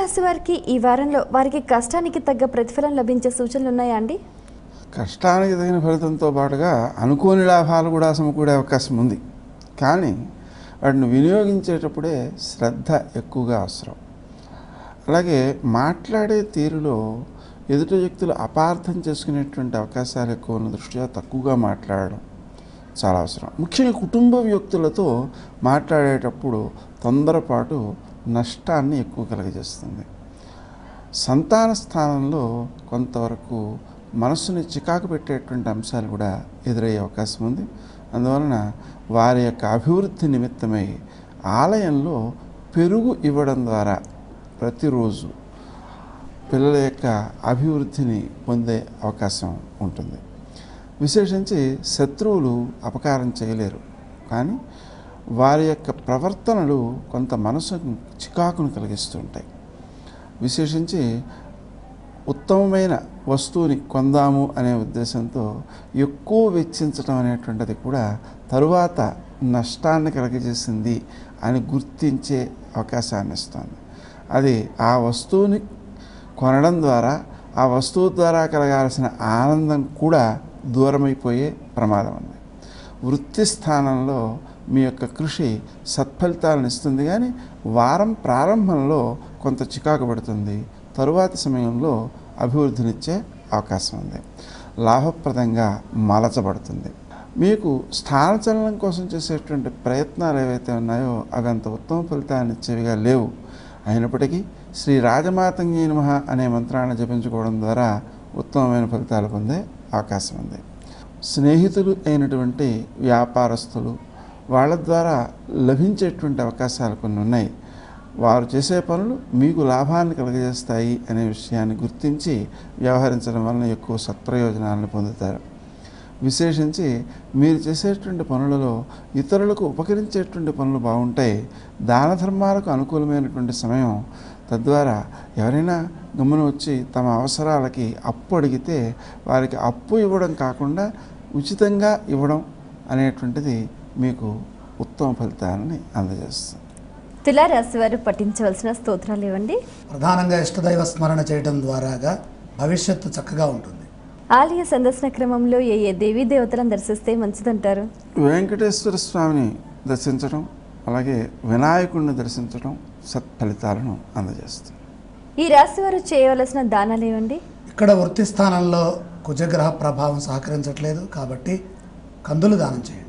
తులారాశి వారికి ఈ వారంలో వారికి కష్టానికి తగ్గ ప్రతిఫలం లభించే సూచనలు ఉన్నాయా అండి? కష్టానికి తగిన ఫలితంతో పాటుగా అనుకోని లాభాలు కూడా సమకూడే అవకాశం ఉంది. కానీ వాటిని వినియోగించేటప్పుడే శ్రద్ధ ఎక్కువగా అవసరం. అలాగే మాట్లాడే తీరులో ఎదుటి వ్యక్తులు అపార్థం చేసుకునేటువంటి అవకాశాలు ఎక్కువ ఉన్న దృష్ట్యా తక్కువగా మాట్లాడడం చాలా అవసరం. ముఖ్యంగా కుటుంబ వ్యక్తులతో మాట్లాడేటప్పుడు తొందరపాటు నష్టాన్ని ఎక్కువ కలుగజేస్తుంది. సంతాన స్థానంలో కొంతవరకు మనసుని చికాకు పెట్టేటువంటి అంశాలు కూడా ఎదురయ్యే అవకాశం ఉంది. అందువలన వారి యొక్క అభివృద్ధి నిమిత్తమై ఆలయంలో పెరుగు ఇవ్వడం ద్వారా ప్రతిరోజు పిల్లల యొక్క అభివృద్ధిని పొందే అవకాశం ఉంటుంది. విశేషించి శత్రువులు అపకారం చేయలేరు, కానీ వారి యొక్క ప్రవర్తనలు కొంత మనసుకు చికాకును కలిగిస్తూ ఉంటాయి. విశేషించి ఉత్తమమైన వస్తువుని కొందాము అనే ఉద్దేశంతో ఎక్కువ వెచ్చించడం అనేటువంటిది కూడా తరువాత నష్టాన్ని కలగజేసింది అని గుర్తించే అవకాశాన్ని ఇస్తుంది. అది ఆ వస్తువుని కొనడం ద్వారా ఆ వస్తువు ద్వారా కలగాల్సిన ఆనందం కూడా దూరమైపోయే ప్రమాదం ఉంది. వృత్తి స్థానంలో మీ యొక్క కృషి సత్ఫలితాలను ఇస్తుంది, కానీ వారం ప్రారంభంలో కొంత చికాకు పడుతుంది. తరువాత సమయంలో అభివృద్ధినిచ్చే అవకాశం ఉంది. లాభప్రదంగా మలచబడుతుంది. మీకు స్థానచలనం కోసం చేసేటువంటి ప్రయత్నాలు ఏవైతే ఉన్నాయో అవి అంత ఉత్తమ ఫలితాన్ని ఇచ్చేవిగా లేవు. అయినప్పటికీ శ్రీ రాజమాతంగీ నమః అనే మంత్రాన్ని జపించుకోవడం ద్వారా ఉత్తమమైన ఫలితాలు పొందే అవకాశం ఉంది. స్నేహితులు అయినటువంటి వ్యాపారస్తులు వాళ్ళ ద్వారా లభించేటువంటి అవకాశాలు కొన్ని ఉన్నాయి. వారు చేసే పనులు మీకు లాభాన్ని కలుగజేస్తాయి అనే విషయాన్ని గుర్తించి వ్యవహరించడం వలన ఎక్కువ సత్ప్రయోజనాలను పొందుతారు. విశేషించి మీరు చేసేటువంటి పనులలో ఇతరులకు ఉపకరించేటువంటి పనులు బాగుంటాయి. దాన ధర్మాలకు అనుకూలమైనటువంటి సమయం. తద్వారా ఎవరైనా గమ్మున వచ్చి తమ అవసరాలకి అప్పు అడిగితే వారికి అప్పు ఇవ్వడం కాకుండా ఉచితంగా ఇవ్వడం అనేటువంటిది మీకు ఉత్తమ ఫలితాలని అందజేస్తుంది. తులారాశి వారు పఠించవలసిన స్తోత్రాలు ఇవ్వండి. ప్రధానంగా ఇష్టదైవ స్మరణ చేయడం ద్వారాగా భవిష్యత్తు చక్కగా ఉంటుంది. ఆలయ సందర్శన క్రమంలో ఏ దేవీ దేవతలను దర్శిస్తే మంచిదంటారు? వెంకటేశ్వర స్వామిని దర్శించడం, అలాగే వినాయకుడిని దర్శించడం సత్ఫలితాలను అందజేస్తుంది. ఈ రాశి వారు చేయవలసిన దానాలు ఇవ్వండి. ఇక్కడ వృత్తి స్థానంలో కుజగ్రహ ప్రభావం సహకరించట్లేదు కాబట్టి కందులు దానం చేయండి.